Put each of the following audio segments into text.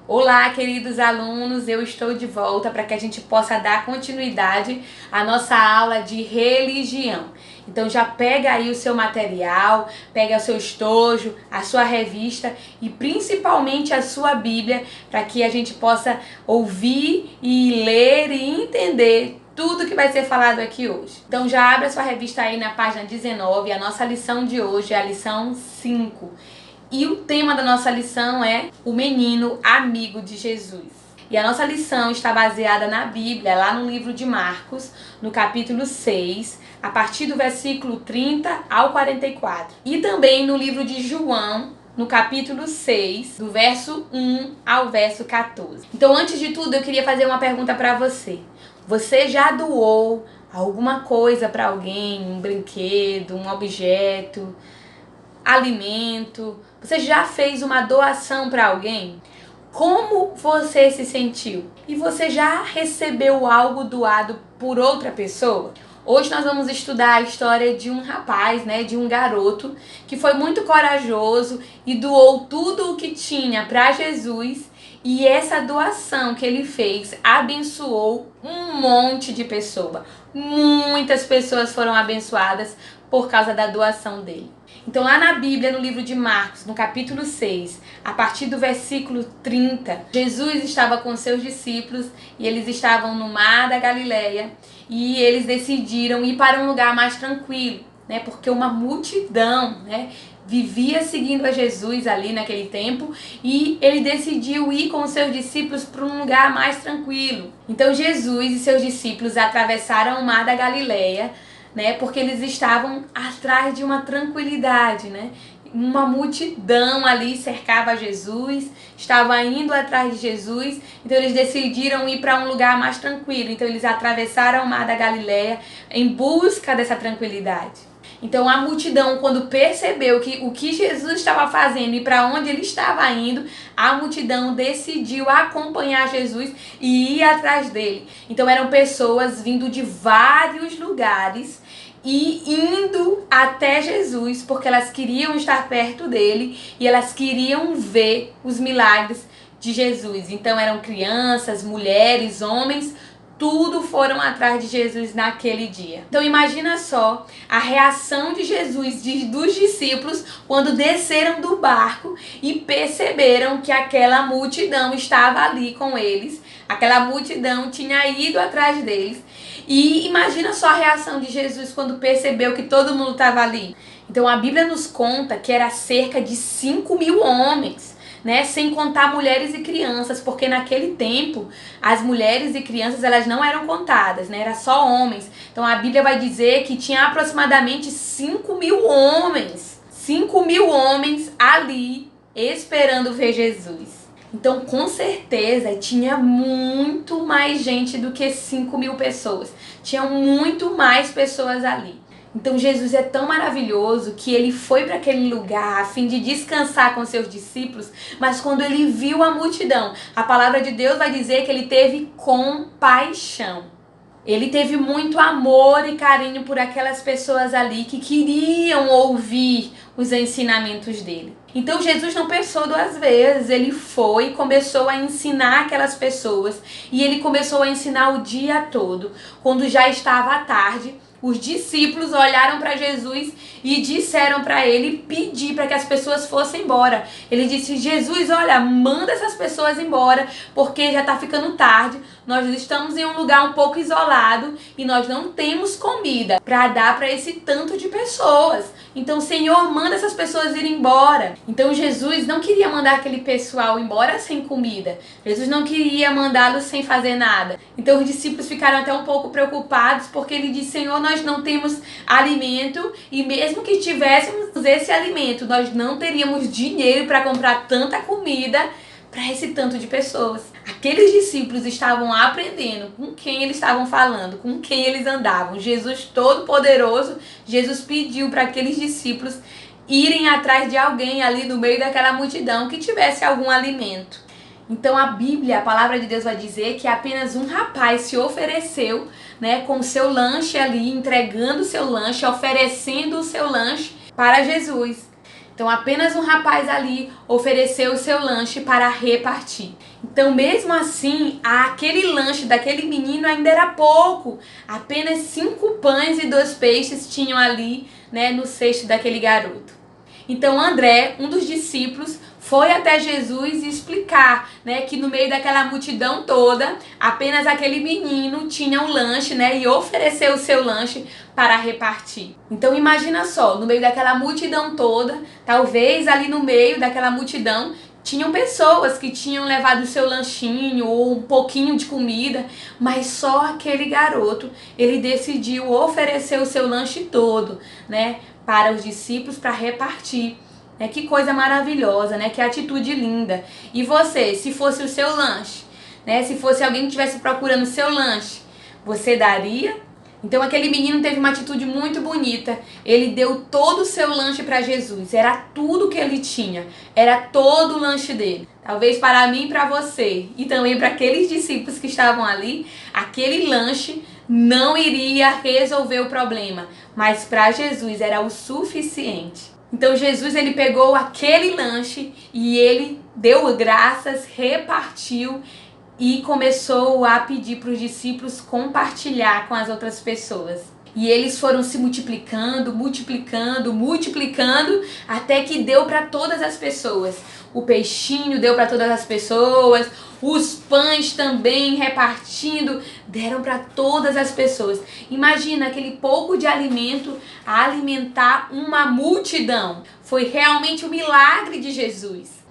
Olá, queridos alunos, eu estou de volta para que a gente possa dar continuidade à nossa aula de religião. Então já pega aí o seu material, pega o seu estojo, a sua revista e principalmente a sua Bíblia para que a gente possa ouvir e ler e entender tudo que vai ser falado aqui hoje. Então já abre a sua revista aí na página 19, a nossa lição de hoje é a lição 5. E o tema da nossa lição é o menino amigo de Jesus. E a nossa lição está baseada na Bíblia, lá no livro de Marcos, no capítulo 6, a partir do versículo 30 ao 44. E também no livro de João, no capítulo 6, do verso 1 ao verso 14. Então, antes de tudo, eu queria fazer uma pergunta para você. Você já doou alguma coisa para alguém, um brinquedo, um objeto, alimento? Você já fez uma doação para alguém? Como você se sentiu? E você já recebeu algo doado por outra pessoa? Hoje nós vamos estudar a história de um rapaz, de um garoto que foi muito corajoso e doou tudo o que tinha para Jesus. E essa doação que ele fez abençoou um monte de pessoas. Muitas pessoas foram abençoadas por causa da doação dele. Então lá na Bíblia, no livro de Marcos, no capítulo 6, a partir do versículo 30, Jesus estava com seus discípulos e eles estavam no mar da Galileia e eles decidiram ir para um lugar mais tranquilo, porque uma multidão, vivia seguindo a Jesus ali naquele tempo e ele decidiu ir com os seus discípulos para um lugar mais tranquilo. Então Jesus e seus discípulos atravessaram o mar da Galileia, porque eles estavam atrás de uma tranquilidade, Uma multidão ali cercava Jesus, estava indo atrás de Jesus, então eles decidiram ir para um lugar mais tranquilo. Então eles atravessaram o mar da Galileia em busca dessa tranquilidade. Então a multidão, quando percebeu o que Jesus estava fazendo e para onde ele estava indo, a multidão decidiu acompanhar Jesus e ir atrás dele. Então eram pessoas vindo de vários lugares e indo até Jesus, porque elas queriam estar perto dele e elas queriam ver os milagres de Jesus. Então eram crianças, mulheres, homens, tudo foram atrás de Jesus naquele dia. Então imagina só a reação de Jesus, dos discípulos, quando desceram do barco e perceberam que aquela multidão estava ali com eles. Aquela multidão tinha ido atrás deles. E imagina só a reação de Jesus quando percebeu que todo mundo estava ali. Então a Bíblia nos conta que era cerca de 5.000 homens. Sem contar mulheres e crianças, porque naquele tempo as mulheres e crianças elas não eram contadas, era só homens. Então a Bíblia vai dizer que tinha aproximadamente 5.000 homens. 5.000 homens ali esperando ver Jesus. Então com certeza tinha muito mais gente do que 5.000 pessoas. Tinham muito mais pessoas ali. Então Jesus é tão maravilhoso que ele foi para aquele lugar a fim de descansar com seus discípulos, mas quando ele viu a multidão, a palavra de Deus vai dizer que ele teve compaixão. Ele teve muito amor e carinho por aquelas pessoas ali que queriam ouvir os ensinamentos dele. Então Jesus não pensou duas vezes, ele foi e começou a ensinar aquelas pessoas e ele começou a ensinar o dia todo. Quando já estava tarde, os discípulos olharam para Jesus e disseram para ele pedir para que as pessoas fossem embora. Ele disse: Jesus, olha, manda essas pessoas embora porque já está ficando tarde. Nós estamos em um lugar um pouco isolado e nós não temos comida para dar para esse tanto de pessoas. Então, Senhor, manda essas pessoas ir embora. Então, Jesus não queria mandar aquele pessoal embora sem comida. Jesus não queria mandá-los sem fazer nada. Então, os discípulos ficaram até um pouco preocupados porque ele disse: Senhor, nós não temos alimento e mesmo que tivéssemos esse alimento, nós não teríamos dinheiro para comprar tanta comida para esse tanto de pessoas. Aqueles discípulos estavam aprendendo com quem eles estavam falando, com quem eles andavam. Jesus Todo-Poderoso, Jesus pediu para aqueles discípulos irem atrás de alguém ali no meio daquela multidão que tivesse algum alimento. Então a Bíblia, a palavra de Deus vai dizer que apenas um rapaz se ofereceu, com o seu lanche ali, entregando o seu lanche, oferecendo o seu lanche para Jesus. Então apenas um rapaz ali ofereceu o seu lanche para repartir. Então mesmo assim, aquele lanche daquele menino ainda era pouco. Apenas 5 pães e 2 peixes tinham ali, né, no cesto daquele garoto. Então André, um dos discípulos, foi até Jesus e explicar, né, que no meio daquela multidão toda, apenas aquele menino tinha um lanche, né, e ofereceu o seu lanche para repartir. Então imagina só, no meio daquela multidão toda, talvez ali no meio daquela multidão, tinham pessoas que tinham levado o seu lanchinho ou um pouquinho de comida, mas só aquele garoto, ele decidiu oferecer o seu lanche todo, né, para os discípulos para repartir. Que coisa maravilhosa, né? Que atitude linda. E você, se fosse o seu lanche, né? Se fosse alguém que estivesse procurando o seu lanche, você daria? Então aquele menino teve uma atitude muito bonita. Ele deu todo o seu lanche para Jesus. Era tudo que ele tinha. Era todo o lanche dele. Talvez para mim e para você. E também para aqueles discípulos que estavam ali, aquele lanche não iria resolver o problema. Mas para Jesus era o suficiente. Então Jesus, ele pegou aquele lanche e ele deu graças, repartiu e começou a pedir para os discípulos compartilhar com as outras pessoas. E eles foram se multiplicando, até que deu para todas as pessoas. O peixinho deu para todas as pessoas, os pães também repartindo, deram para todas as pessoas. Imagina aquele pouco de alimento a alimentar uma multidão. Foi realmente o milagre de Jesus.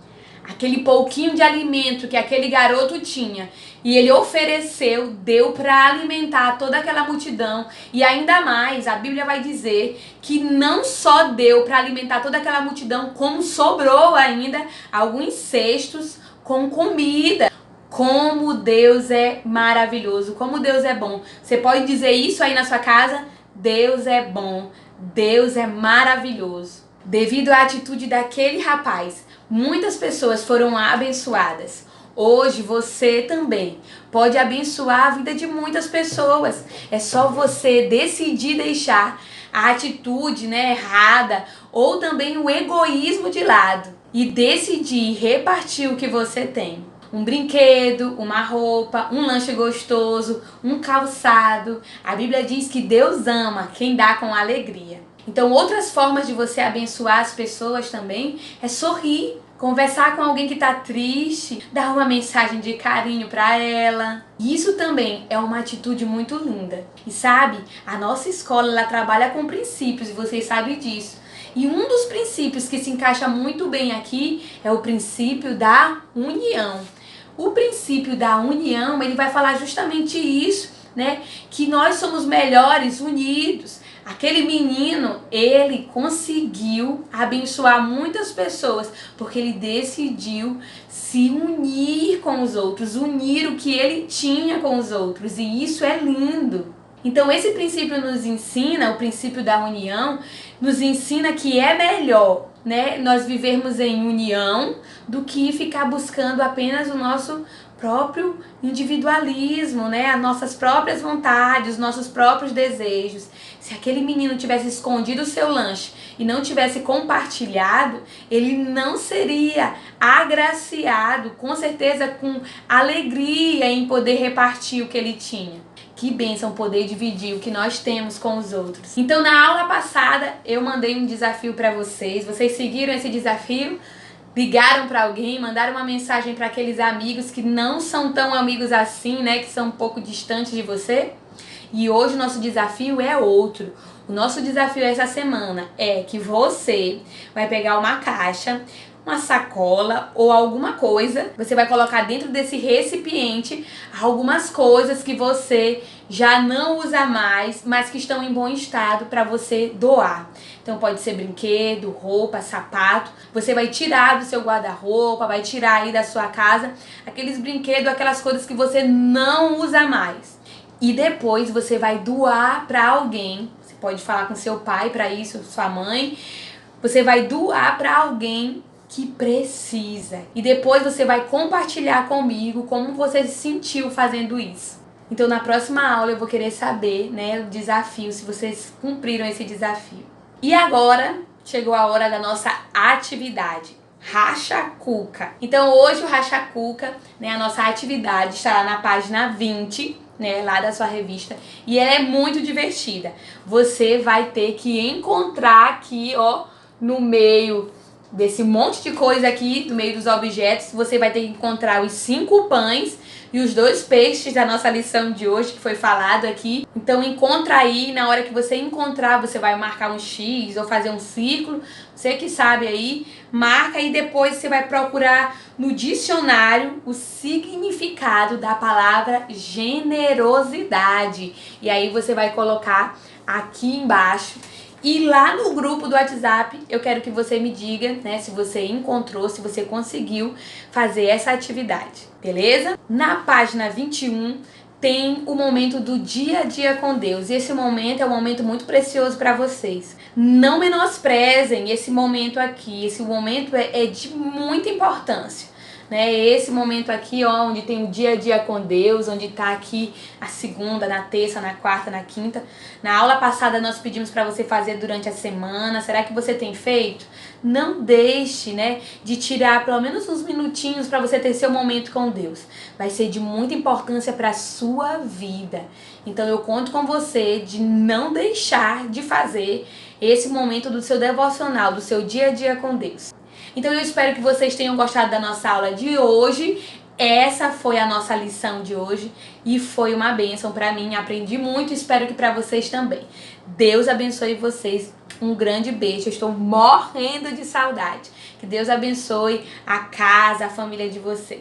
Aquele pouquinho de alimento que aquele garoto tinha e ele ofereceu, deu para alimentar toda aquela multidão. E ainda mais, a Bíblia vai dizer que não só deu para alimentar toda aquela multidão, como sobrou ainda alguns cestos com comida. Como Deus é maravilhoso, como Deus é bom. Você pode dizer isso aí na sua casa? Deus é bom, Deus é maravilhoso. Devido à atitude daquele rapaz, muitas pessoas foram abençoadas. Hoje você também pode abençoar a vida de muitas pessoas. É só você decidir deixar a atitude, errada ou também o egoísmo de lado e decidir repartir o que você tem. Um brinquedo, uma roupa, um lanche gostoso, um calçado. A Bíblia diz que Deus ama quem dá com alegria. Então, outras formas de você abençoar as pessoas também é sorrir, conversar com alguém que está triste, dar uma mensagem de carinho para ela. Isso também é uma atitude muito linda. E sabe, a nossa escola ela trabalha com princípios e vocês sabem disso. E um dos princípios que se encaixa muito bem aqui é o princípio da união. O princípio da união, ele vai falar justamente isso, que nós somos melhores unidos. Aquele menino, ele conseguiu abençoar muitas pessoas, porque ele decidiu se unir com os outros, unir o que ele tinha com os outros, e isso é lindo. Então esse princípio nos ensina, o princípio da união, nos ensina que é melhor, nós vivermos em união do que ficar buscando apenas o nosso próprio individualismo, as nossas próprias vontades, os nossos próprios desejos. Se aquele menino tivesse escondido o seu lanche e não tivesse compartilhado, ele não seria agraciado, com certeza com alegria em poder repartir o que ele tinha. Que bênção poder dividir o que nós temos com os outros. Então, na aula passada, eu mandei um desafio para vocês. Vocês seguiram esse desafio? Ligaram para alguém, mandaram uma mensagem para aqueles amigos que não são tão amigos assim, que são um pouco distantes de você? E hoje o nosso desafio é outro. O nosso desafio essa semana é que você vai pegar uma caixa, uma sacola ou alguma coisa, você vai colocar dentro desse recipiente algumas coisas que você já não usa mais, mas que estão em bom estado para você doar. Então pode ser brinquedo, roupa, sapato. Você vai tirar do seu guarda-roupa, vai tirar aí da sua casa aqueles brinquedos, aquelas coisas que você não usa mais. E depois você vai doar para alguém. Você pode falar com seu pai para isso, sua mãe. Você vai doar para alguém que precisa. E depois você vai compartilhar comigo como você se sentiu fazendo isso. Então na próxima aula eu vou querer saber, o desafio, se vocês cumpriram esse desafio. E agora chegou a hora da nossa atividade. Racha Cuca. Então hoje o Racha Cuca, né, a nossa atividade está lá na página 20, né, lá da sua revista, e ela é muito divertida. Você vai ter que encontrar aqui, ó, no meio desse monte de coisa aqui, no meio dos objetos, você vai ter que encontrar os 5 pães e os 2 peixes da nossa lição de hoje, que foi falado aqui. Então encontra aí, na hora que você encontrar, você vai marcar um X ou fazer um círculo, você que sabe aí, marca e depois você vai procurar no dicionário o significado da palavra generosidade. E aí você vai colocar aqui embaixo. E lá no grupo do WhatsApp, eu quero que você me diga, né, se você encontrou, se você conseguiu fazer essa atividade, beleza? Na página 21 tem o momento do dia a dia com Deus. E esse momento é um momento muito precioso para vocês. Não menosprezem esse momento aqui. Esse momento é de muita importância. Né, esse momento aqui, ó, onde tem o dia a dia com Deus, onde tá aqui a segunda, na terça, na quarta, na quinta. Na aula passada nós pedimos para você fazer durante a semana. Será que você tem feito? Não deixe, né, de tirar pelo menos uns minutinhos para você ter seu momento com Deus. Vai ser de muita importância para a sua vida. Então eu conto com você de não deixar de fazer esse momento do seu devocional, do seu dia a dia com Deus. Então eu espero que vocês tenham gostado da nossa aula de hoje. Essa foi a nossa lição de hoje e foi uma bênção para mim. Aprendi muito e espero que para vocês também. Deus abençoe vocês. Um grande beijo. Eu estou morrendo de saudade. Que Deus abençoe a casa, a família de vocês.